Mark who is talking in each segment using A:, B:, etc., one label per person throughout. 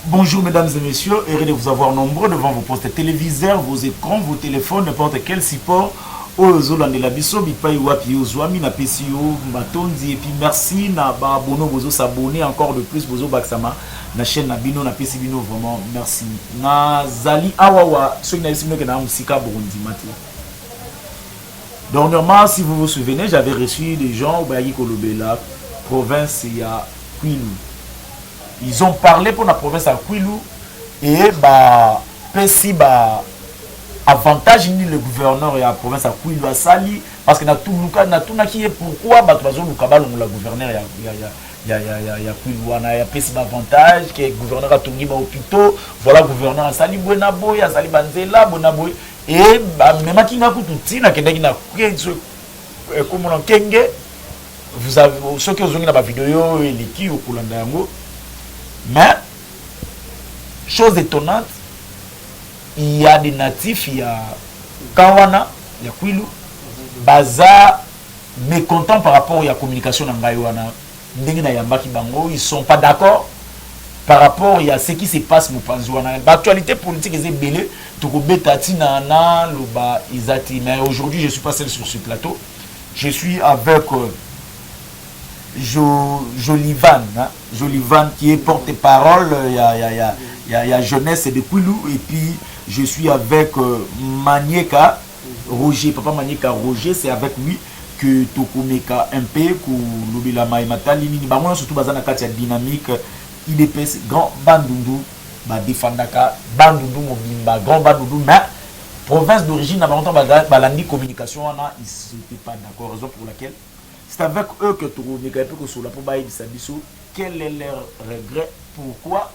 A: Bonjour mesdames et messieurs, heureux de vous avoir nombreux devant vos postes téléviseurs, vos écrans, vos téléphones, n'importe quel support. Ozolande la biso bipai wapi ozwami na PCO Matondi et puis merci na ba bono bozo s'abonner encore de plus bozo baksama na chaîne na bino na PC bino vraiment merci. Na zali awawa ceux qui na simo que na musika Burundi mati. Dernièrement, si vous vous souvenez, j'avais reçu des gens au Bayi Kolobela, province ya Kwilu. Ils ont parlé pour la province à Kwilu et bah PC bah avantage ni le gouverneur et la province à Kwilu à Sali parce que na tout qui est pourquoi bah tu vas le kabalo la gouverneur ya Kwilu na ya PC avantage que gouverneur a tourné ba hôpitaux voilà gouverneur à Sali Buena Boy à Sali Banzela Buena Boy et bah même qui n'a tout na kende na comme on kenge vous avez ceux qui ont vu la vidéo et les qui au Kolanda yango. Mais, chose étonnante, il y a des natifs, il y a Kawana, il y a Kwilu, Baza, mécontents par rapport à la communication dans Gaïwana. Ils ne sont pas d'accord par rapport à ce qui se passe au Panzouana. L'actualité politique est belle, mais aujourd'hui, je ne suis pas seul sur ce plateau. Je suis avec Jolivan, hein? Jolivan qui est porte-parole, il y a jeunesse de Kwilu et puis je suis avec Manieka Roger, papa Manieka Roger, c'est avec lui que Tokomeka MP pour Lobila Maïmata Lini, bah surtout bazana katia dynamique, IDPS grand bandundu, bah défendaka bandundu mobimba grand bandundu, mais province d'origine n'a pas longtemps balandi communication, ils n'étaient pas d'accord, raison pour laquelle c'est avec eux que tu quel est leur regret, pourquoi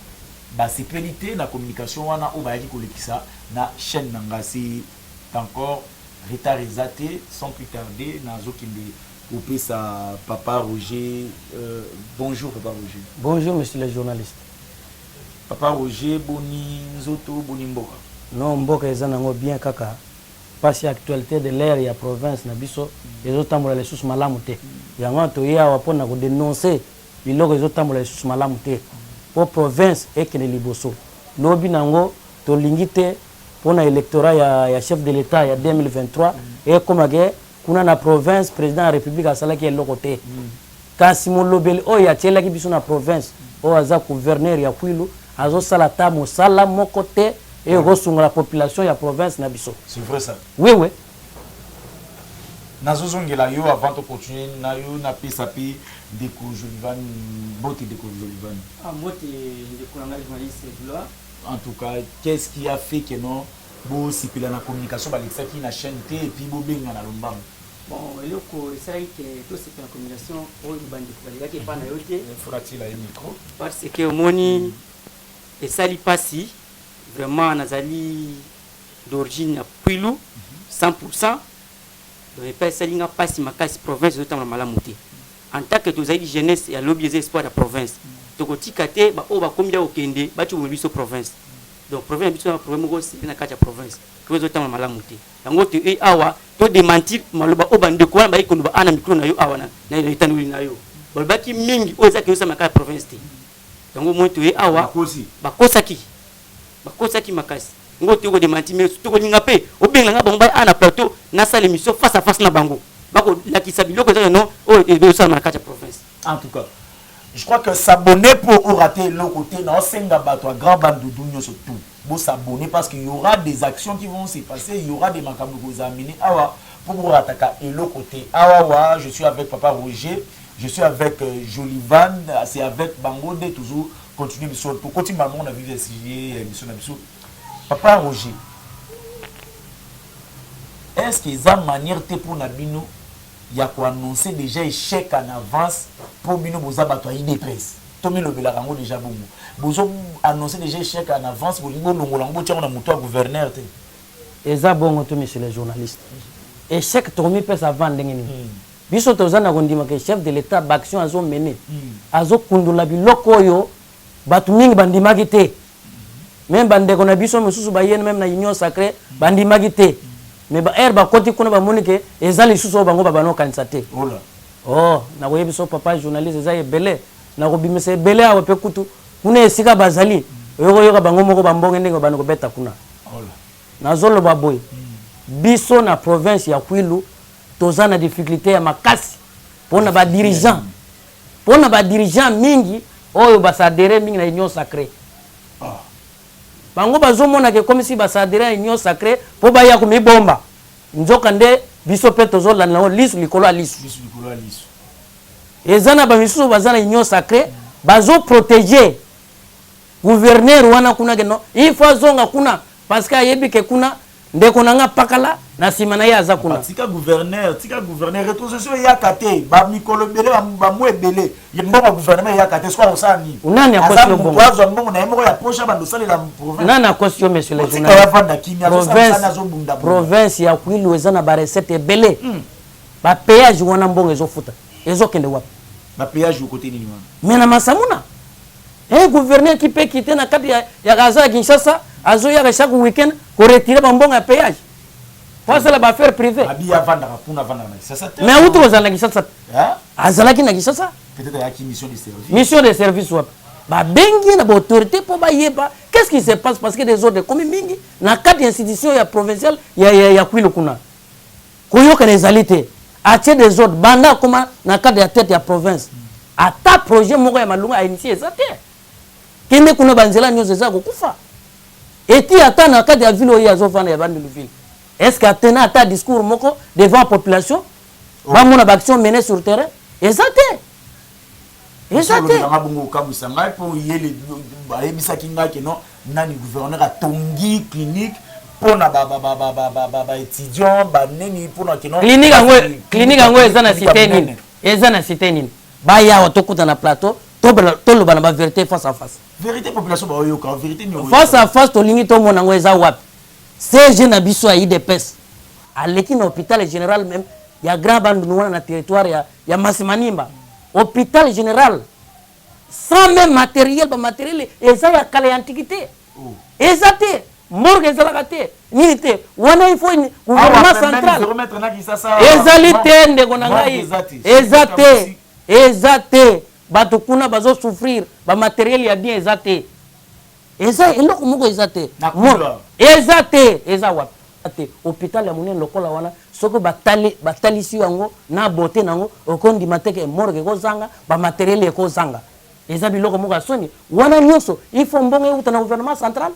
A: c'est pénité la communication na chaîne c'est encore retardé sans plus tarder sa papa Roger. Bonjour papa Roger.
B: Bonjour monsieur le journaliste.
A: Papa Roger boni nzoto boni mboka.
B: Non mboka ezanango bien kaka. Parce que l'actualité de l'air et la province na biso les autres les sous malamu te yango to ya wapona ko dénoncer biloko les autres les sous malamu te pour province et que les liboso lobi nango to lingite pour na électorat ya chef de l'état ya 2023 et comme que kuna na province président de la république asala ki eloko te kasi mo lobel o ya tela ki biso na province o aza gouverneur ya Kwilu azo sala ta mo sala moko te et ressonger la population de la province Nabiso.
A: C'est vrai ça?
B: Oui, oui.
A: Nazozongela yo avant de continuer, na yo na pesapi deko Jolivan, bote deko Jolivan.
C: Ah, bote deko nanga journaliste gloire.
A: En tout cas, qu'est-ce qui a fait que non bo sipela na communication balekisa ki na chaîne T et puis bo benga na lombam.
C: Bon, eloko esala que tout c'est la communication o bandi ko baleka ke pa na yo te.
A: Il faudra qu'il ait un micro
C: parce que moni esali pasi vraiment nazali d'origine à Kwilu 100%. Donc pas salinga pasi makasi province de temps malamuté. En tant que tous les jeunesse et à lobby des espoirs de la province. Donc tikate ba o ba combien okende ba tu mobiso province. Donc province biso na problème go c'est na kati province. Province de temps malamuté. Yango te e awa to démentir maloba o bande ko ba ikono ba ana micro na yo awa na itanuli na yo. Ba ki mingi o za ke yo sa makati province te. Yango mo te e awa ba kosaki bakosa ki makasi ngoto ko demanti mais to ko linga pe obenga nga bomba ana plateau na salle émission face à face na bango bako la ki sabilo ko non o de ça na kacha province.
A: En tout cas je crois que s'abonner pour rater le côté dans senga bato grand bandoudou nyoso tout bon s'abonner parce qu'il y aura des actions qui vont se passer, il y aura des makambo que vous amener awa pour rataka et le côté awa je suis avec papa Roger, je suis avec Jolivan, c'est avec Bango de toujours continuer pour continuer maman on a vu essayer émission d'absous. Papa Roger, est-ce que ça manière te pour nabino il y a quoi annoncer déjà échec en avance pour bino boza bato IDPS tomi le bela rango déjà bongo bozo annoncer déjà échec en avance pour lingo longolango tia on a moto gouverneur te
B: eza bongo to monsieur les journalistes échec tomi pesa avant ndengeni biso tozana kondima que chef de l'état d'action azo mené azo kundula biloko yo batu mingi bandimaki te même bandeko na biso mosusu bayene même na union sacrée bandimaki te mais ba air ba koti kuna ba monike ezali susu bango ba bano kanisa te oh na koyebiso papa journaliste eza ebele na kobimisa ebele awa pe kutu kuna esika bazali oyoka bango moko bambonge ndenge bana ko beta kuna nazolo baboy biso na province ya Kwilu toza na difficulté ya makasi pona ba dirigeant mingi oyo basadere mingi na union sacrée bango bazomona ke comme si basadere ya union sacrée po baya ko mibomba nzoka nde biso pe tozola na lisu likolo ya lisu ezana ba misusu bazana union sacrée bazo protéger gouverneur wana kuna keno il faut zonga kuna parce que ayebi ke kuna ndeko nanga pakala na simana ya za kuna
A: tika gouverneur rétrocession ya kate ba mikolo belé ba mwebele yembo gouvernement ya kate soit osani
B: unani akosi
A: bongo wazo mbongo na yembo ya pocha ba ndosale la province
B: nani akosi monsieur le journaliste province ya Kwilu ezana ba recette belé ba péage wana mbongo ezofuta ezokende wapi
A: ba péage au côté nini wana
B: mena masamuna gouverneur qui peut quitter na kati ya Gaza Kinshasa azo ya chaque week-end ko retirer bambongo ya péage parce la ba faire privé
A: abi avanda kuna vanda na Kinshasa
B: mais utu ozala Kinshasa azalaki na Kinshasa
A: peut-être ya ki mission
B: de service wapi ba bengi na ba autorité po ba yeba qu'est-ce qui se passe parce que des ordres comme mingi na kati institution ya provinciale ya Kwilu kuna koyoka na ezalité atie des ordres banda comme na kati ya tête ya province ata projet moko ya malunga a initié ezate kende kuna banzela nyozo za kokufa eti ata na kati ya ville oyo azofana ya bandi ville est-ce que atena ata discours moko devant population ba mona ba action menée sur terrain ezate
A: nga bongo kamusa ngai po yele ayebisa kinga ke no nani gouverneur atongi clinique pona ba étudiant ba neni pona ke no
B: clinique ango eza na cité nini ba ya otokuta na plateau tolo bana ba vérité face à face
A: vérité population ba oyoka vérité ni
B: face à face to lingi to mona ngo eza wapi CG na biso ya IDPS aleki na hôpital général même ya grand bandu wana na territoire ya Masimanimba hôpital général sans même matériel ba matériel eza ya kala antiquité ezate morgue ezalaka te nini te wana il faut une gouvernement central ezalité ndeko na ngai ezate bato kuna bazo souffrir ba matériel ya bien ezate eza eloko moko ezate ezate eza wapi ate hôpital ya monene lokola wana soko batalisi yango na beauté nango okondi mateke morgue ko zanga ba matériel ko zanga eza biloko moko asoni wana nyoso il faut mbongo euta na gouvernement central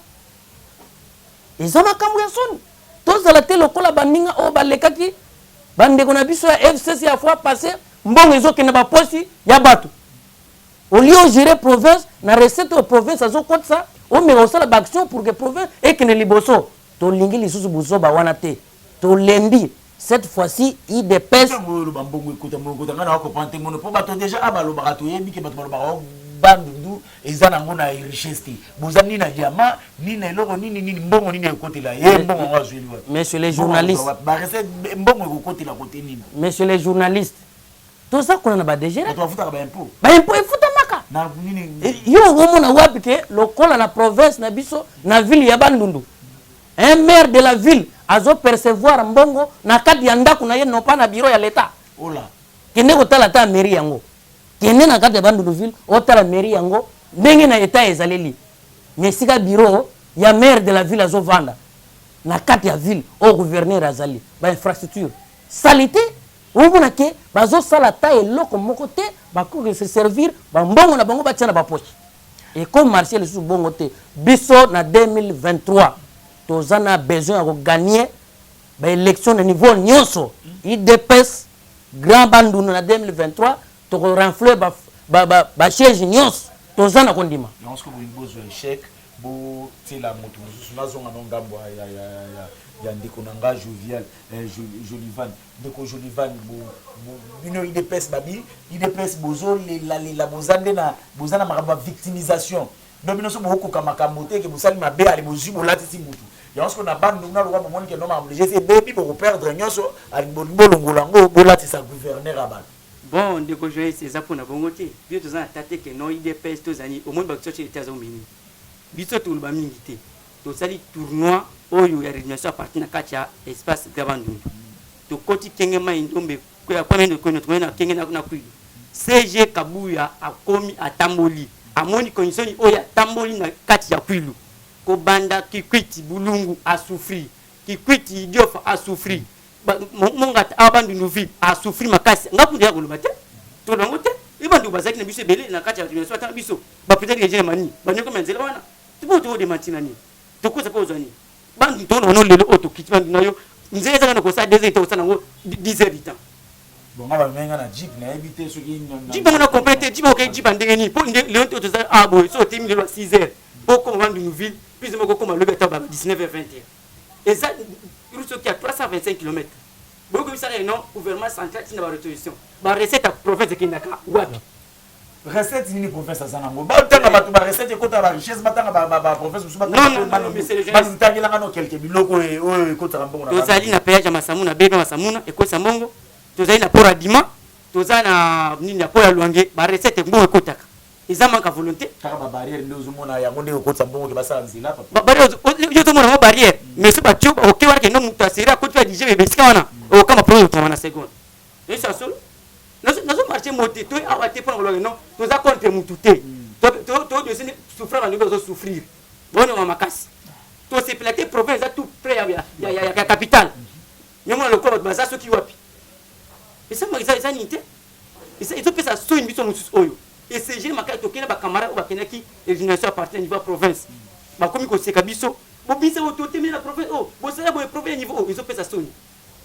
B: eza makambo ya soni tozala te lokola baninga o balekaki bandeko na biso ya FCC ya fois passé mbongo ezokende ba posi ya bato au lieu de gérer province na recette au province azokotsa o meka osala ba action pour que province ekende liboso to lingi lisusu buso ba wana te to lendi cette fois-ci IDPS
A: mbongo ekota mbongo tanga na ko pante mono po bato déjà abalo barato yebi ke bato balo bandu ezana ngona richesse bozani na diamant ni na eloko nini mbongo nini ekotela ye mbongo ngazweli wa
B: messieurs les journalistes
A: ba recette mbongo ekotela côté nini
B: messieurs les journalistes tout ça qu'on a ba déjà
A: bato bafuta ba impôt
B: efuta maka
A: na nini
B: yo ngomona wapi ke lokola na province na biso na ville ya Bandundu un maire de la ville azo percevoir mbongo na kati ya ndako na ye non pas na bureau ya l'état
A: ola
B: kende ko tala ta mairie yango kende na kati ya Bandundu ville o tala mairie yango ndenge na état ezaleli mais sika bureau ya maire de la ville azo vanda na kati ya ville au gouverneur azali ba infrastructure salité omona ke bazo sala ta eloko moko te bako se servir ba mbongo na bango batia na ba poche et comme marché le sous bongo te biso na 2023 tozana besoin ya gagner ba élection na niveau nyonso IDPS grand Bandundu na 2023 to renflouer ba siège nyonso tozana kondima
A: yonsko bozo échec bo tela moto nazonga nongambo ya ndeko nanga jovial Jolivan ndeko Jolivan bo IDPS babi IDPS bozo la bozande na bozana makamba victimisation donc bino so boko kamakambo te ke bosali mabe ali bozu bolati mutu yonsko na bandu na loka momoni ke no ma obligé c'est baby pour perdre nyonso ali bolongolango bolati sa gouverneur abal
C: bon ndeko joye c'est ça pour na bongo te bio tozana tate ke no IDPS tozani au moins bakso chez états unis biso tout ba mingi te to sali tournoi oyo ya réunion parti na katia espace Gabandundu to koti kenge mai ndombe ko ya kwamendo ko na kenge na Kwilu CG Kabuya akomi atamboli amoni condition oya tamboli na kati ya Kwilu ko banda Kikwiti Bulungu a souffrir Kikwiti Idiofa a souffrir monga abandu nouville a souffrir makasi ngakundi ya kolobate to nangote ibandu bazaki na biso belé na kati ya dimension ta biso ba peut-être que j'ai mani ba nyoko menzela wana tibo to de mantinani to ko sapo zani bandu to no lelo auto kitbandu nayo nzeza kana ko sa 2 heures to sana ngo 10 heures du temps
A: bon ngaba menga na jeep na éviter ce qui
C: jeep on a complété jeep OK jeep ndengeni pour le to za abo so timi le 6 heures pour ko bandu nouville puis mo ko ma le beta ba 19h21 et ça route qui a 325 km beaucoup ça non gouvernement central qui n'a pas résolution ba recette à province qui n'a ka wapi
A: recette ni province ça nango ba tanga ba ba recette ko ta ba richesse ba tanga ba province musuba
C: non mais c'est le
A: ba tangela ngano quelques biloko o ko ta mbongo na
C: tozali na péage masamuna bebe masamuna e ko sambongo tozali na pora dima tozali na nini ya pora luange ba recette mbongo ko taka ils ont manque volonté
A: car ba barrière ndozo mona ya ngonde ko ta mbongo ke ba sa nzila
C: ba barrière yo to mona barrière mais c'est pas tu OK wala ke no mutasira ko tu a DJ be sikana o kama pro to na seconde et ça seul nazo marché moté to awate pour ngolo non to za contre mututé to de sini souffrir na ngo souffrir bono wa makasi to se platé province à tout près ya capitale nyoma le ko ba za so ki wapi et ça ça nité et ça ils ont fait ça so une mission mususu oyo et c'est j'ai makaki to kena ba camarade ba kenaki élimination appartient niveau province ba komi ko seka biso bo bisa to temi la province oh bo ça bo province niveau oh ils ont fait ça so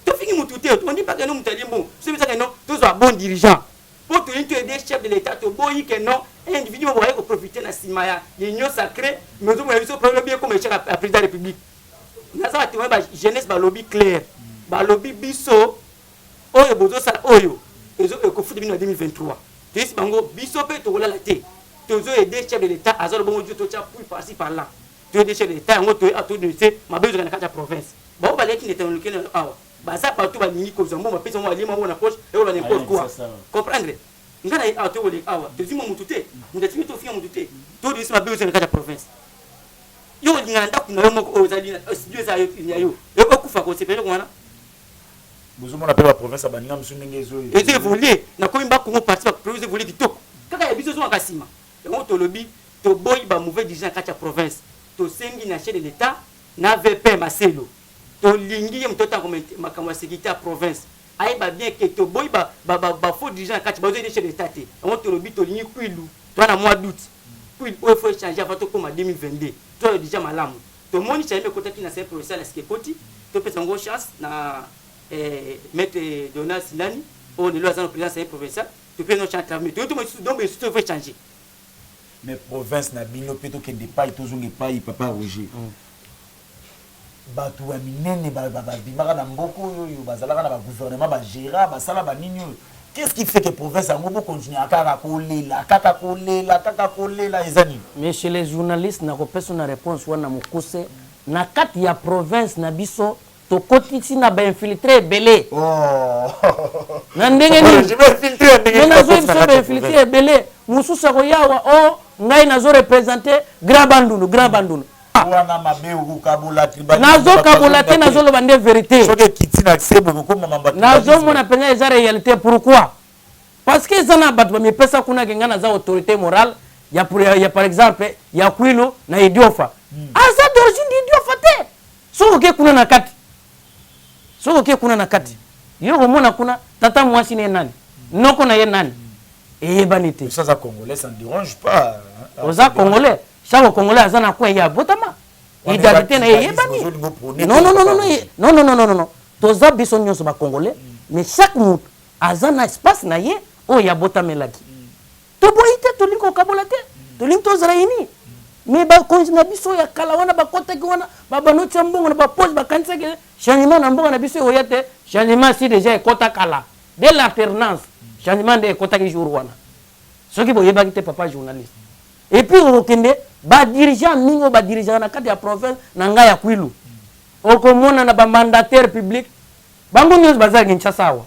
C: to fini mututé on dit pas que non mutali bon c'est ça que non tous un bon dirigeant pour tout aider chef de l'état to boyi que non individu va pouvoir profiter na simaya l'union sacrée mais on va problème bien comme chef à président de la république na ça tu vois ba jeunesse ba lobby clair ba lobby biso oyo bozo ça oyo ezo ko futi bino 2023 tesi bango biso pe to la té tozo aider chef de l'état azolo bon Dieu to tia pour par-ci par là to aider chef de l'état ngo to a to de c'est ma besoin na kata province ba ba leki n'était lequel awa baza partout balingi ko zambo ma pesa mo alima mo na poche et on n'importe quoi comprendre ngana a to wole awa to zimo mututé ndati to fiya mututé to de ma besoin na kata province yo ngana ndaku na yo moko ozali na studio za yo yo ko kufa ko sepele ko wana
A: bozo mona pe ba province abaninga msunenge zo
C: et évoluer na ko imba ko parti ba province évoluer kitoko kaka ya biso zo akasima ngo to lobi to boy ba mauvais dirigeant kata province to sengi na chef de l'état na VP Marcelo to lingi mtota makamwa sécurité à province ay ba bien que to boy ba faux dirigeant kati ba zo de chef de l'état on to lobi to lingi Kwilu to na mois d'août puis il faut changer avant to comme 2022 to déjà malamu to moni chaime kota ki na c'est professeur la skekoti to pesa ngo chance na maître Donald Silani on est là dans le président c'est professeur to pe no chance mais to mo donc il faut changer
A: mais province na bino pe to ke dépaille to zonge paille papa Roger bato ya minene babimaka na mboko oyo bazalaka na bagouvernement bagéra basala banini oyo qu'est-ce qui fait que province yango bokontinue kaka kolela eza nini
B: mais chez les journalistes nakopesa na réponse wana mokuse na kati ya province na biso tokotisi na bainfiltré ebele na ndenge nini nazo biso bainfiltré ebele mosusu akoyawa o ngai nazo représente grand bandundu
A: wana mabe ukabola tribal
B: nazo kabola te nazo loba nde vérité
A: soki kiti na sebo ko mamba
B: nazo mona penza eza réalité pourquoi parce que zana bato ba mipesa kuna kenga na za autorité morale ya par exemple ya Kwilu na Idiofa aza d'origine d'Idiofa te soki kuna na kati yo mona kuna tata mwasi ne nani noko na ye nani banité
A: ça congolais ça ne dérange pas
B: oza congolais chaque congolais a na coin ya botama identité na yebani non toza biso nyonso ba congolais mais chaque mout azana espace na ye o ya botamelaki to boite to linko kabola te to linko zaraini mais ba konjina biso ya kala wana ba kotaki wana ba banoti mbongo na ba pose ba kanisa ke changement na mbongo na biso o yate changement si déjà ekota kala dès l'alternance changement de ekota ki jour wana soki boyebaki te papa journaliste et puis okende ba dirigeant mingo ba dirigeant na kati ya province na nga ya Kwilu okomona na ba mandataire public bango nyos bazali Kinshasa wa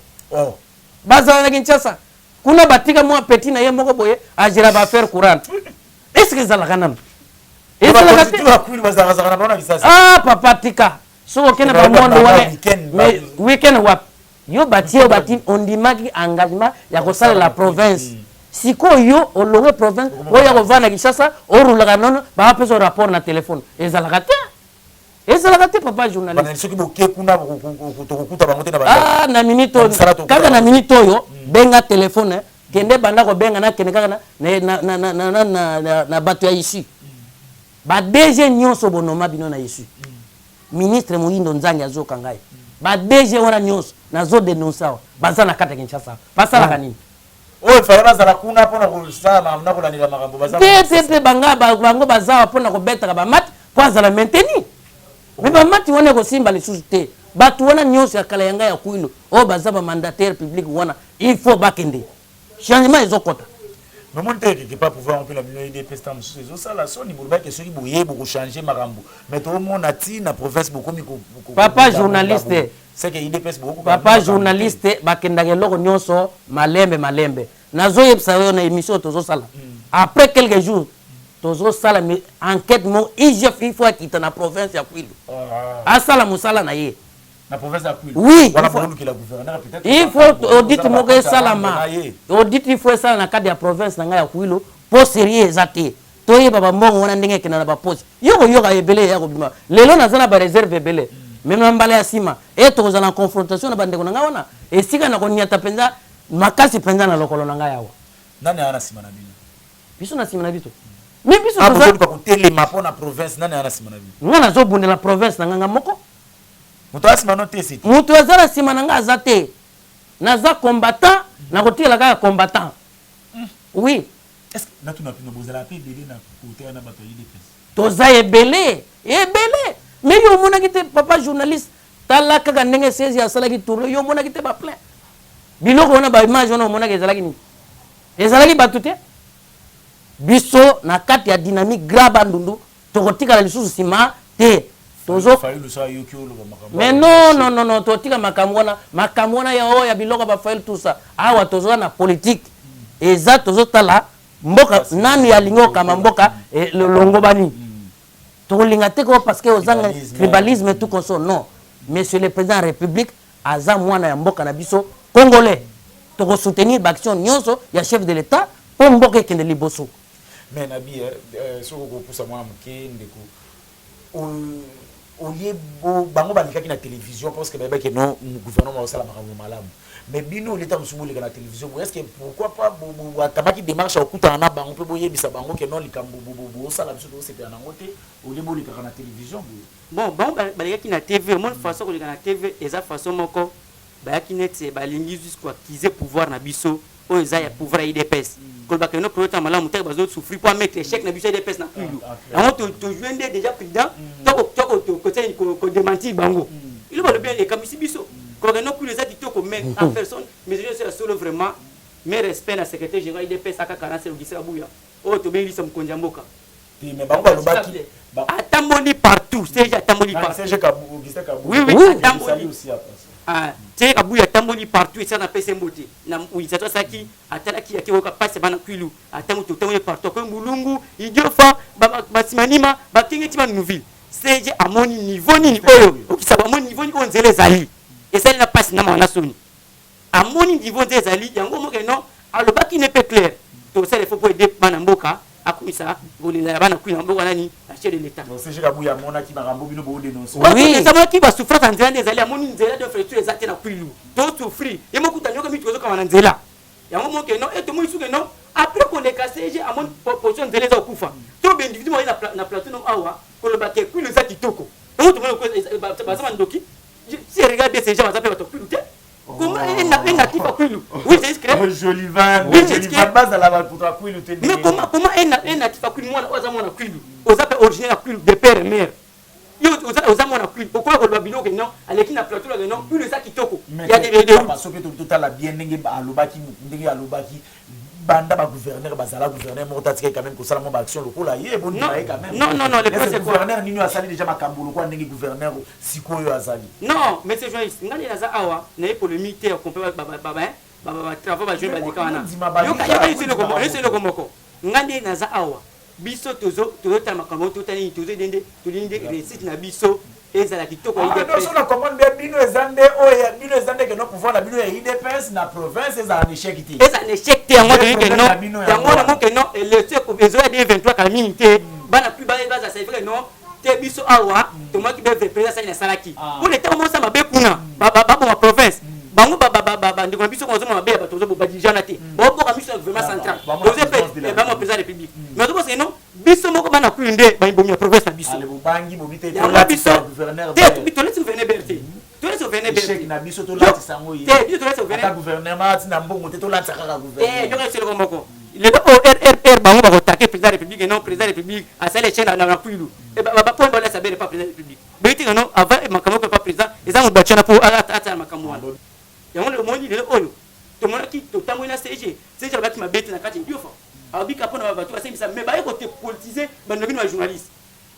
B: bazali Kinshasa kuna batika mwa petit na ye moko boye ajira ba faire courante est-ce que ça la kanam papa tika so okende ba mondo wana weekend wap yo bati on dimaki engagement ya kosala la province sikoyo olonge province oya kovanda Kinshasa orulaka nono bapesa rapport na téléphone ezalaka te papa journaliste na minute kaka na minute oyo benga téléphone kende banda ko benga na kende kaka na bato ya ici ba DG nyonso bonoma bino na ici ministre Moyindo Nzangi azoka ngai ba DG wana nyonso nazo dénoncer baza na kata Kinshasa basalaka nini
A: oyo fala bazala kuna pona kosala na kolandela makambo baza
B: te bango baza pona kobetaka bamati po azala maintenir mais bamati wana kosimba lisusu te bato wana nyonso ya kala yanga ya kuilo oyo baza bamandataire public wana il faut bakende changement ezokota
A: mais mon teke qui pas pouvoir on peut la million de pestam sous ces ça la soni bolba que soki boye beaucoup changer makambo mais tout le monde a ti na province beaucoup
B: papa journaliste
A: c'est que IDPS beaucoup
B: papa journaliste bakendaka eloko nyonso malembe nazoyebisa yo na émission tozosala après quelques jours tozosala enquête mo IGF il faut akita na province ya Kwilu asala musala na ye
A: na province ya Kwilu
B: oui
A: voilà pour nous qui la gouverneur peut-être
B: il faut audit mo ke salama audit il faut sala na cadre ya province na ya Kwilu po sérieux ezate toyeba bambongo wana ndenge kena na ba poste yoka ebele ya kobima lelo nazana ba réserve ebele même mbala ya sima tozala en confrontation na bandeko na wana esika na konyata penza makasi penza na lokolo na yawa
A: nani ana sima na bino
B: biso na sima na bito mais biso
A: toza ko telema po na province nani ana sima na bino
B: ngana zo bundela province na nganga moko
A: muto asima no te siti
B: muto azala sima na nga azate naza combattant na kotela ka combattant oui
A: est-ce que na tuna pino bozala pe belé na côté na bato IDPS
B: toza ebele mais yo mona kite papa journaliste tala kaka ndenge 16 ya sala ki tourner yo mona kite ba plein biloko wana ba image wana mona ke ezalaki ni ezalaki batu te biso na kati ya dynamique grave ndundu tokotika la lisusu sima te tozo mais non totika makambo wana ya biloko ba fail tout ça awa tozo na politique eza tozo tala mboka nani ya lingo kama mboka longo bani tolinga te ko parce que ozanga tribalisme tout comme ça non monsieur le président de la République aza mwana ya mboka na biso congolais toko soutenir l'action nyonso ya chef de l'état pour mboka kende liboso
A: mais nabi soko ko poussa moi muke ndeko au lieu bango balikaki na télévision parce que baba que non gouvernement osala makambo malamu mais bino l'état musumuli na télévision est-ce que pourquoi pas atabaki démarche okuta na bango pe boyebisa bango que non likambo osala biso c'était na ngote au lieu bolikaka na télévision
C: bon balikaki na TV mon façon ko na TV eza façon moko bayaki net balingi jusqu'à acquiser pouvoir na biso o eza ya pouvoir IDPS ko ba que no projet malamu te bazo souffrir pour mettre échec na biso IDPS na Kwilu alors to joindre déjà président ko démentir bango il va le bien les kamisi biso ko no Kwilu eza kitoko mais en personne mais je suis solo vraiment mais respect na secrétaire général IDPS aka 40 au gisa buya o to be lisa mkonja mboka
A: mais bango balobaki
C: atamboli partout c'est déjà atamboli partout oui atamboli aussi après c'est Kabuya tamboli partout et ça na pese mbote na oui ça ça qui atalaki yaki oka passe bana Kwilu atamu to tamboli partout comme Bulungu Idiofa basimanima bakingi tima nouvelle c'est amoni niveau ni oyo okisaba amoni niveau ni onzele zali et ça na passe na mwana soni amoni niveau des zali yango mo que non alobaki ne peut clair to ça il faut pour aider bana mboka akumisa golela bana Kwilu mboka nani la chef de l'état
A: donc c'est Kabuya mona ki makambo bino bo dénoncer
C: oui ça m'a qui va souffrir en nzela des alliés amoni nzela de fracture exacte na Kwilu to souffrir et mo kutanyoka mi tuzo kama nzela yango mo que non et to mo isuke non après qu'on est cassé j'ai amoni position nzela za kufa to be individu mo na plateau no awa ko le baké Kwilu za kitoko donc to mo ko ba sama ndoki si regarde ces gens va taper to Kwilu te comment un natif à Kwilu oui c'est discret
A: Jolivan base à la pour toi Kwilu te
C: mais comment un natif à Kwilu moi oza mona Kwilu oza pe originaire à Kwilu de père et mère yo oza mona Kwilu pourquoi ko babino que non aleki na plateau là non Kwilu ça kitoko il y a des
A: parce que tout à la bien ndenge alobaki ndenge alobaki banda ba gouverneur bazala gouverneur motatika quand même ko sala mo ba action lokola ye bon nae quand même
C: non le procès
A: gouverneur nini asali déjà makambo lokwa ndenge gouverneur sikoyo azali
C: non mais c'est journaliste ngani naza awa na polémique te comprendre baba travaux ba jouer ba dikana yo ka c'est le komoko ngani naza awa biso tozo ta makambo to tani tozo dende récite na biso ezala kitoko ya
A: donc
C: IDPS.
A: on a commandé bino ezande oya bino ezande que no pouvoir la bino ya IDPS na province ezala en échec ti.
C: Ezala en échec te yango de que non. Yango na mo que non et le ce besoin de 23 communauté bana plus ba za ça fait non te biso awa to mo ki be président ça na salaki. Pour le temps mo ça mabe kuna ba ma province. Bango ba ndiko biso ko zo mabe ba tozo ba dirigeant te. Bo ka biso gouvernement central. Tozo pe ba mo président de la République. Mais to parce que non biso moko bana kuinde ba imbomi province na biso.
A: Ale bobangi bobite
C: to la biso gouverneur. Te to laisse gouverneur berté. To laisse gouverneur berté.
A: Échec na biso to lati sango yi.
C: Te biso to laisse gouverneur.
A: Gouvernement ti na mbongo te to lati kaka gouvernement.
C: Yo ka selo moko. Le ORR bango ba ko taquer président de la République et non président de la République à ça les chaînes na kuilu. Et ba point ba laisse pas président de la République. Beti non avant makamo pas président, ils ont battu na pour ata makamo. Yango le monde il est oyo. To mona ki to tango na CG. CG ba ki mabeti na kati ndiofa. Abika pona ba batu asemisa mais ba ko te politiser ba no bino journaliste.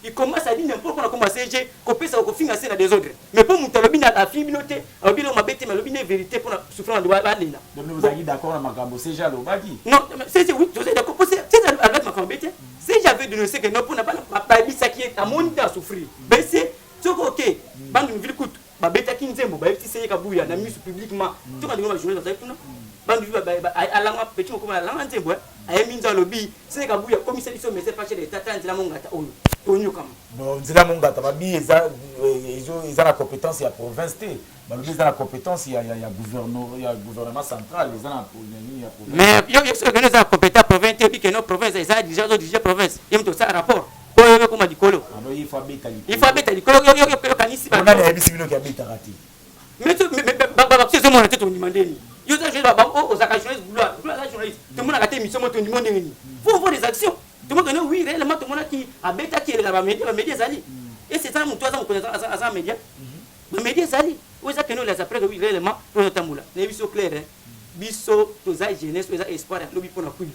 C: Il commence à dire n'importe quoi comme CG ko pesa ko finga na des autres. Mais pour mutalo bina la fi binote, abilo mabeti mais lobine vérité pour souffrance de ba lela.
A: Donc vous avez d'accord na makambo CG alo baki.
C: Non, CG oui, vous êtes d'accord c'est avec makambo beti. CG avait dénoncé que non pour na pas bisa qui est à monter à souffrir. Mais c'est OK. Bandu ville coûte ba beta ki nzembo ba FTC kabuya na mise publiquement to ka ndingo journée za tuna bandu ba alanga petit ko ma alanga nzembo ay minza lobby c'est kabuya commissaire iso message pas chez l'état nzela mongata oyo tonyo kama
A: bon nzela mongata ba bi eza la compétence ya province te ba lobby eza la compétence ya gouvernement central eza na ya province
C: mais yo se organise la compétence province te que no province eza déjà province yem to ça rapport oyo ko ma dikolo
A: alors il faut
C: abeta dikolo yo kanisi ba
A: on a des bisibino qui habite arati
C: mais ba c'est mon tête on demandé yo ça je ba aux journalistes gloire journaliste tout le monde a raté mission tout le monde ni faut voir des actions tout le monde oui réellement tout le monde qui abeta qui la média zali et c'est ça mon toi ça mon connaissance à ça média les médias zali où ça que nous les après oui réellement pour notre tamboula ne biso clair biso to za jeunesse to za espoir lobby pour na kuilu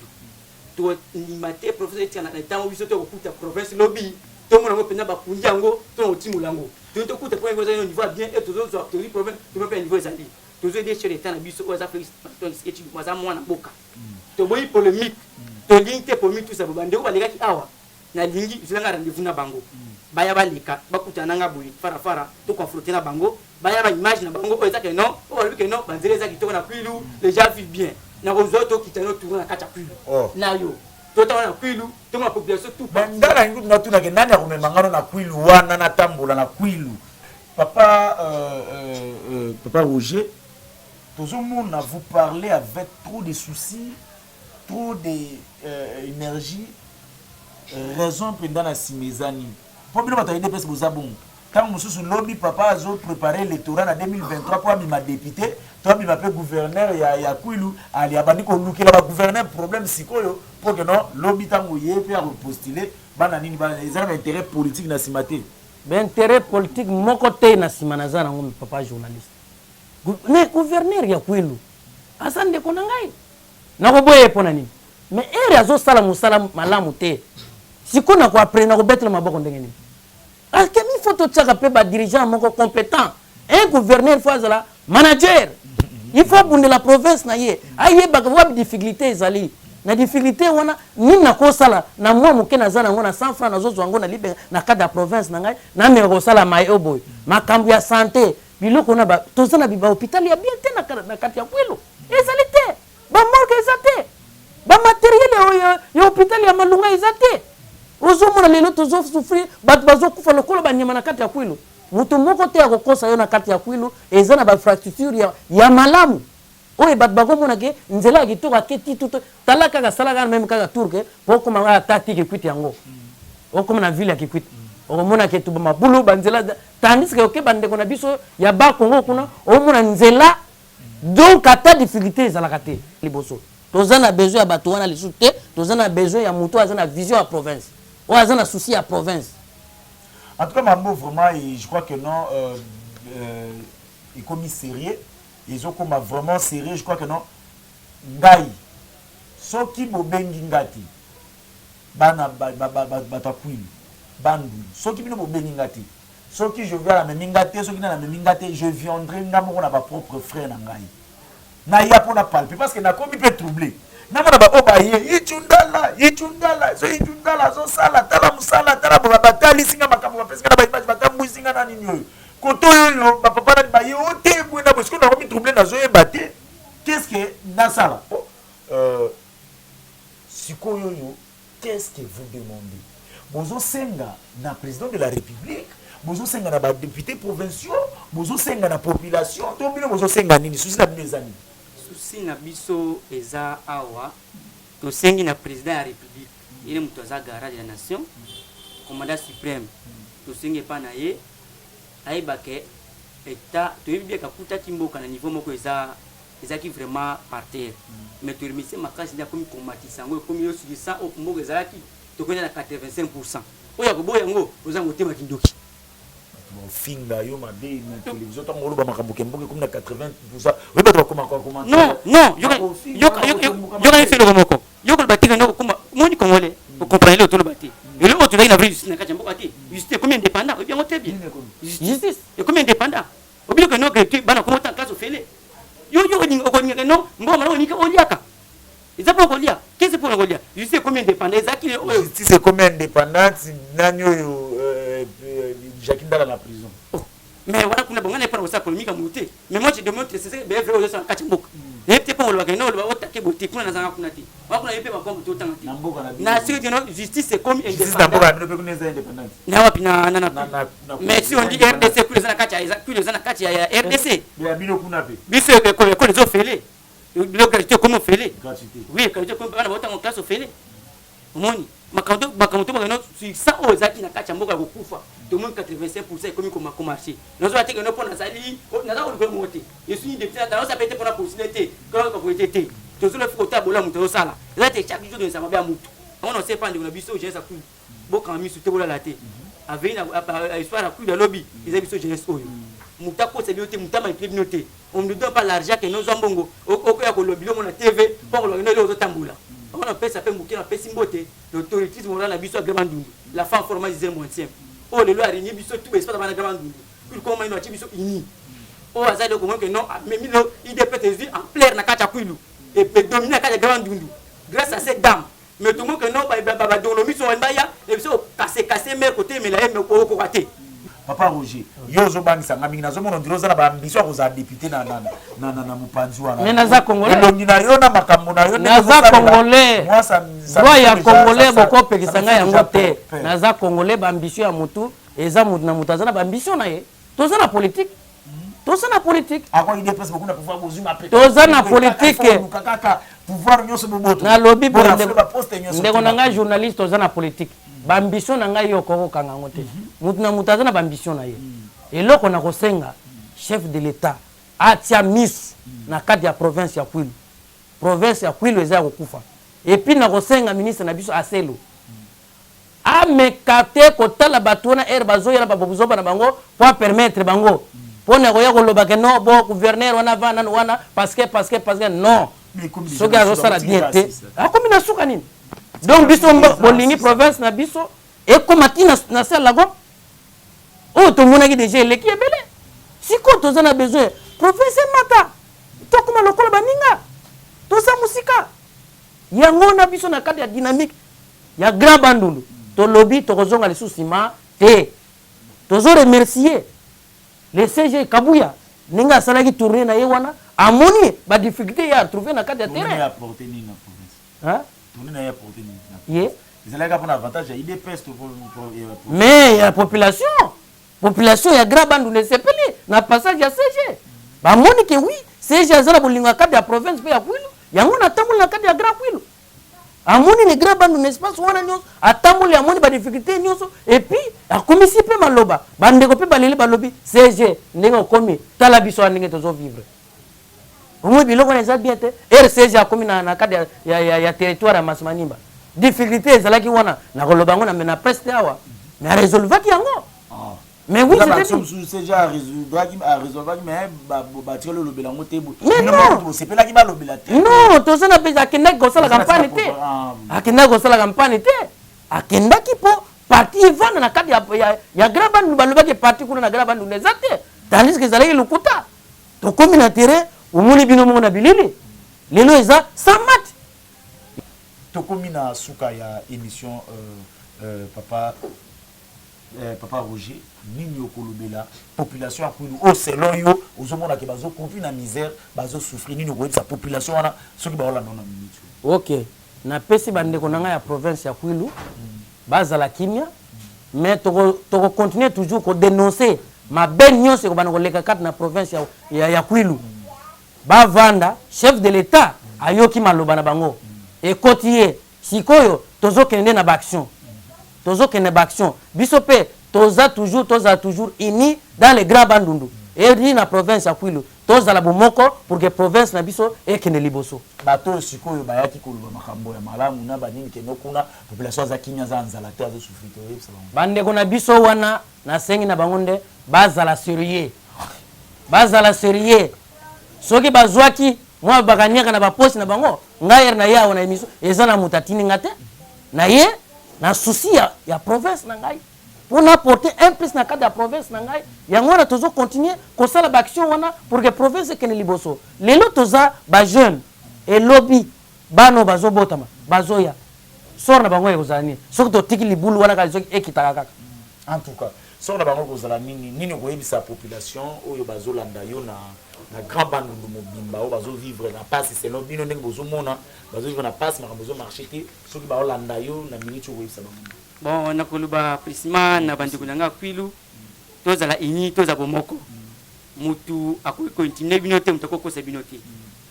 C: to limiter professeur etiana na temps biso to kuta province lobby to mona mo pena ba kunjango to otimulango to kuta point ngo za niveau bien et to zo acteur province to pe niveau zali to zo des chez l'état na biso oza félix to sketch maza mwana boka to boyi polémique to linte polémique tout ça bande ko baleka ki awa na lingi zilanga rendez-vous na bango baya baleka bakutana nga boyi fara to confronter na bango baya ba image na bango oza que non o lui que non banzele za kitoko na kuilu les gens vivent bien na kozoto kitano tourner na kata kuilu na yo to ta na kuilu to ma population tout
A: ndala ngutu na tuna ke nani akomemangano na kuilu wana na tambola na kuilu papa Roger Tozomona vous parlez avec trop de soucis trop d'énergie raison pendant la simezani pour bien batailler des personnes bon quand mususu lobby papa azo préparer l'électorat en 2023 pour ma député toi mi m'appelle gouverneur ya Kwilu ali abandi ko lukela ba gouverneur problème sikoyo pour que non lobby tango yé faire postuler bana nini bana ils ont intérêt politique na simate
B: ben intérêt politique mon côté na simanaza na ngom papa journaliste ne gouverneur ya Kwilu asande kona ngai na ko boye pona nini mais ere azo sala musala malamu te sikona ko apprendre ko betre maboko ndenge nini parce que il faut tout ça que ba dirigeant moko compétent un gouverneur faut la manager il faut bunde la province na ye aye ba ko difficulté ezali na difficulté wana nina ko sala na mwa moke na zana ngona 100 francs na zozo ngona libe na kada province na ngai na me ko sala mai oboy makambu ya santé biloko na ba tozana biba hôpital ya bien te na kati ya Kwilu ezali te ba morgue ezate ba matériel ya hôpital ya Malunga ezate ozomona lelo tozo souffrir bat bazo kufa lokolo banyama na kati ya Kwilu mutu moko te akokosa yo na kati ya Kwilu ezana ba fracture ya malamu oye bat bagomona ke nzela kitoka keti tuto talaka ka sala même ka turke poko manga tactique kwiti yango okoma na ville ya Kikwiti okomona ke tuba mabulu banzela tandis que oke bande kona biso ya ba Kongo kuna omona nzela donc ata difficulté ezalaka te liboso tozana besoin ya bato wana lisu te tozana besoin ya mutu azana vision ya province ou azana souci ya province.
A: En tout cas Mambo vraiment et je crois que non il comme sérieux ils ont comme vraiment sérieux je crois que non ngai soki bobengi ngati bana batakwili bandu soki bino bobengi ngati soki je viens la même ngati soki na même ngati je viendrai ngamo na ba propre frère na ngai na ya pona palper parce que na komi peut troubler na mona ba obaye itundala so itundala so sala tala musala tala ba batali singa makambo ba pesika na ba image batambu singa basenga na nini oyo koto oyo papa na baye ote bwena parce que on a remis troublé na zoye baté qu'est-ce que nasala sikoyo yo qu'est-ce que vous demandez bozo senga na président de la République bozo senga na ba députés provinciaux bozo senga na population to bino bozo senga nini souci na bino ezani
C: souci na biso eza awa to sengi na président ya République ile mtu aza garage ya nation commandant suprême to sengi pa na ye aibake eta to yebi ka kuta kimboka na niveau moko ezaki vraiment par terre mais to remercier makasi na komi combatisa ngo komi yo sur 100 au mboka ezaki to kona na 85% oya ko boya ngo ozango tema kindoki
A: finga yo mabe na télévision to ngolo ba makambo kemboke comme na 80% oui ba to comment
C: non yo ka fait le moko yo ko batika no kuma moni congolais vous comprenez le to bati et le autre là il a pris na kacha mboka ti justice comme indépendant ou bien on bien justice et comme indépendant ou bien que non que bana comment tant caso fele yo ni ko ni no mboma no ni ka oliaka ils ont pas olia qu'est-ce pour olia justice comme indépendant exactement
A: justice comme indépendant nani yo Jacques dans la prison.
C: Mais voilà qu'on a bon on est pas ça polémique à monter. Mais moi je demande c'est vrai vrai aux kachimboka. Et peut-être pas on le gagner on va attaquer boté kuna na zanga kuna ti. Wa kuna yepe ba kombo tout temps ti. Na sio de justice c'est comme indépendant.
A: Justice d'abord ne peut pas être indépendant.
C: Na wapi na. Mais si on dit RDC plus na kacha plus na kacha ya RDC.
A: Bien bino kuna pe.
C: Biso ko les ofélés. Le gratuité comment félé.
A: Gratuité.
C: Oui, quand je comme on va en classe ofélé. Omoni makambo bakano sur 100 ozaki na kacha mboka kokufa to moins 85% comme comment marcher nous avons été que nous pour nazali naza ko le monter je suis depuis là ça peut être pour la possibilité quand ko été to sur le fota bola muto sala là te chaque jour de ça mabia mutu on ne sait pas de biso j'ai ça ku boka mi sur te bola la te avec na histoire à coup de lobby ils ont biso jeunesse oyo muta ko c'est bioté muta ma plébinoté on ne donne pas l'argent que nous avons bongo au ya ko lobby lo na TV pour le no zo tambula on appelle ça mouké na pesimboté l'autorité morale la biso agrandundu la femme formalisée moitié oh le loi régné biso tout espace dans agrandundu puis comment il a biso ini oh azali ko que non mais milo il dépête en plaire na kacha kwilu et peut dominer kacha agrandundu grâce à cette dame mais tout le monde que non ba donomi so mbaya et biso casser mer côté mais la mais ko raté
A: Papa Roger, yo zo bangisa ngami na zo mono ndiro za ba ambition ko za député na mupanzi wana.
B: Mais naza congolais.
A: Elongi na yo na makambo na yo
B: naza congolais.
A: Moi ça
B: droit ya congolais boko pekisa nga yango te. Naza congolais ba ambition ya mutu eza mutu na mutu azana ba ambition na ye. Toza na politique. Toza na politique.
A: Ako il dépasse beaucoup na pouvoir bozuma pe.
B: Toza na politique.
A: Kaka pouvoir nyoso boboto.
B: Na lobby pour ndeko na nga journaliste toza na politique. Ba ambition na nga yo ko kanga ngote. Mutu na mutu azana ba ambition na ye. Eloko na kosenga chef de l'état atia miss na kati ya province ya Kwilu. Province ya Kwilu eza kokufa. Et puis na kosenga ministre na biso Aselo. A mekate kotala batona er bazoya ba bobuzoba na bango pour permettre bango. Pona koya ko loba ke no bo gouverneur wana vana wana parce que non. Soki azosala bien te. A komi na suka nini? Donc biso bolingi province na biso e komati na sel lago. Oh to mona ki déjà eleki ebele. Siko toza na besoin province mata. To kuma lokola baninga. To sa musika. Yango na biso na kati ya dynamique ya grand bandundu. To lobby to kozonga le sous-ciment te. Tozo remercier le CG Kabuya ninga salaki tourner na yewana amoni ba difficulté ya trouver na kati ya terrain.
A: On a apporté ni na province.
B: Hein?
A: On a apporté ni.
B: Yes.
A: Ils allaient avoir un avantage il dépêche pour
B: mais la population ya grand bandundu sepeli na passage ya CG. Ba moni ke oui, CG azala bolinga kati ya province pe ya Kwilu. Yango na tamula na kati ya grand Kwilu. Amoni les grands bandes n'espace wana nyos atamuli amoni ba difficulté nyoso et puis akomisi pe maloba bandeko pe balele balobi CG ndenge komi tala biso ndenge tozo vivre omo biloko na bien te RCG akomi na kade ya territoire ya Masmanimba difficulté ezalaki wana na koloba ngo na presse awa mais résolve ki yango mais oui
A: c'est déjà résolve mais ba tiro le belango te
B: non
A: c'est pas qui ba lobela te
B: non to sana pe akenda ko sala campagne te akenda ko sala campagne te akenda ki po parti vana na kati ya grand band baloba ke parti kuna na grand band nezate tandis que zalaki lukuta to komi na terrain umuni bino mo na bilili lelo eza samat
A: to komi na suka ya émission papa papa Roger nini okolobela population ya Kwilu au selon yo ozomona ke bazo konfi na misère bazo souffrir nini okoyebisa population wana soki baolanda na minute.
B: Ok, na pesi bandeko na ngai ya province ya Kwilu bazala kimia mais toko continuer toujours ko dénoncer ma ben nyonso ko bana koleka kat na province ya Kwilu bavanda chef de l'état ayoki maloba na bango ekotiye sikoyo tozokende na baction biso pe toza toujours unis dans les grands bandundu et ni na province ya Kwilu tozala bomoko pour que province na biso ekende liboso
A: bato sikoyo bayaki koloba makambo ya malamu na banini keno kuna population za kinya za nzala te azo souffrir to yebisa bango
B: bandeko na biso wana na sengi na bango nde bazala sérieux soki bazwaki mwa bakanyaka na baposi na bango ngai na yawo na émission eza na mutatini ngate na ye na souci ya province na ngai pour apporter un plus na cadre de la province na ngai yango na tozo continuer kosala baction wana pour que province ekene liboso lelo toza ba jeune et lobby bano bazobotama bazoya sor na bango ekozala nini soki totiki libulu wana kali soki ekitaka kaka
A: en tout cas sor na bango kozala nini koyebisa population oyo bazolanda yo na grand bandundu mobimba oyo bazovivre na pasi selon bino ndenge bozomona bazovivre na pasi makambo bozomarché te soki baolanda yo na minute okoyebisa bango.
C: Bon, nakoloba prisma na bandeko na nga Kwilu tozala ini toza bomoko mutu akoki kointime bino te mutu akokosa bino te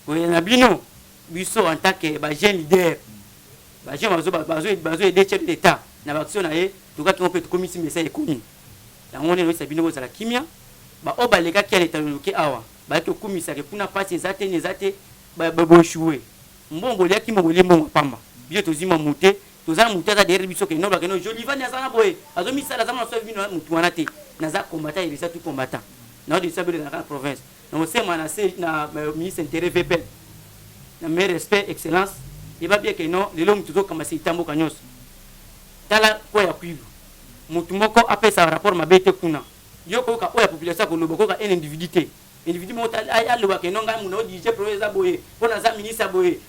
C: koye na bino biso en tant que ba jeune leader ba jeune bazo aider chef d'état na baction na ye tokaki on peut komisi message ekomi yango ne losa bino bozala kimia ba obaleka ki aleta loke awa ba ke komisa ke kuna pasi ezate ba bochouer mbongo liaki mbongo mbongo pamba biso tozima muté tozana muté za derrière biso ke no ba ke no Jolivani azana boye azomisa la zama so bino mutu wana te naza combattant il est tout combattant na de sabre dans la province na sema na ministre intérêt VP na mes respect excellence et ba bien que non lelo mutu zo kama sitambo kanyos tala ko ya Kwilu mutu moko apesa rapport mabete kuna yoko ka oya population ko lobo ko ka un individu mota aloba ke no nga muno DJ province za boye pona za ministre boye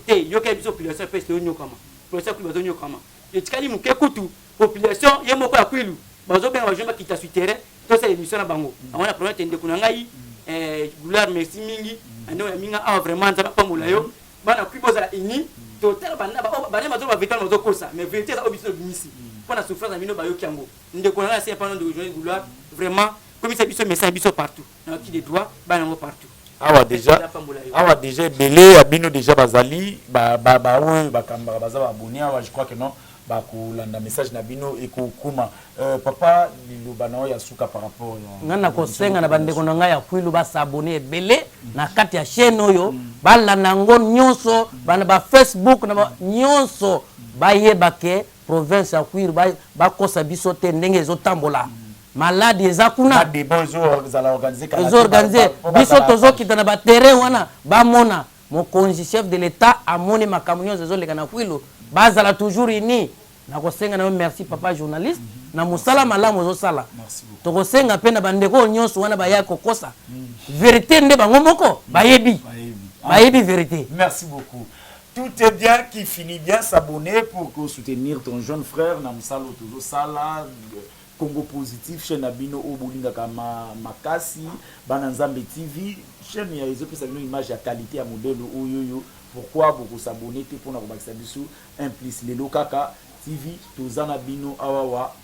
C: te yoka biso population pesa onyo kama population Kwilu bazonyo kama etikali muke kutu population ye moko ya Kwilu bazo benga bajomba kita sur terrain to sa émission na bango amona province tende kuna ngai gloire merci mingi ando ya minga a vraiment za pa mula yo bana Kwilu za ini total bana bana mazo ba vital mazo kosa mais vérité za obiso binisi pona souffrance na mino ba yo kiango ndeko kuna ngai c'est pas non de rejoindre gloire vraiment comme ça biso message biso partout na qui des droits bana mo partout
A: awa déjà belé abino déjà bazali ba kamba bazaba abonné awa je crois que non ba kolanda message na bino ekokuma papa lilobana ya suka par rapport
B: ngana ko senga na bandeko na ngai ya Kwilu ba s'abonner belé na kati ya chaîne oyo balanda ngo nyonso bana ba Facebook na nyonso bayebake province ya Kwilu ba kosa biso te ndenge ezotambola malade ezakuna organiser biso tozokita na baterrain wana bamona mokonzi chef de l'état amoni makambo nyonso ezoleka na Kwilu bazala toujours ini nakosenga na merci papa journaliste na musala malamu ozosala tokosenga pe na bandeko nyonso wana baya kokosa vérité nde bango moko bayebi vérité.
A: Merci beaucoup. Tout est bien qui finit bien, s'abonner pour soutenir ton jeune frère na musala tozosala Congo Positif, chaîne Abino Obolinga Kama Makasi, Bananzambe TV, chaîne ya ezo pesa une image ya qualité ya modèle oyoyo. Pourquoi beaucoup s'abonner pour na robakisa biso un plus lelo kaka TV tozana bino awawa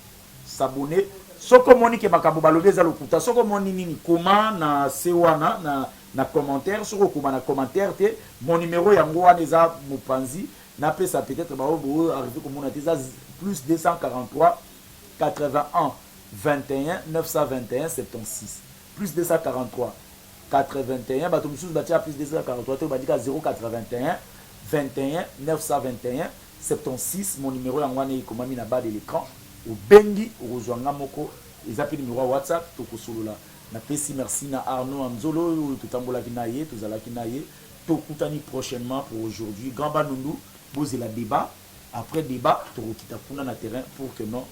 A: s'abonner. Soko moni ke makambo balobeza lokuta soko moni nini comment na sewana na commentaire soko kuma na commentaire te mon numéro yango wana eza mopanzi na pesa peut-être ba obo arriver comme on a déjà plus 243 81 21 921 76 plus 243 81 bato mususu batia plus 243 to badika 081 21 921 76 mon numéro yangwane ikomami na bas de l'écran au bengi ozwanga moko ezapi numéro WhatsApp to kosolola na pesi merci na Arnaud Anzolo tutambola kinaye tozala kinaye to kutani prochainement pour aujourd'hui Gamba Nundu poser la débat après débat to kita kuna na terrain pour que non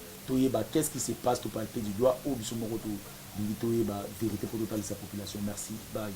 A: qu'est-ce qui se passe, tu palper du doigt, ou du sommet, vérité pour totaler sa population. Merci. Bye.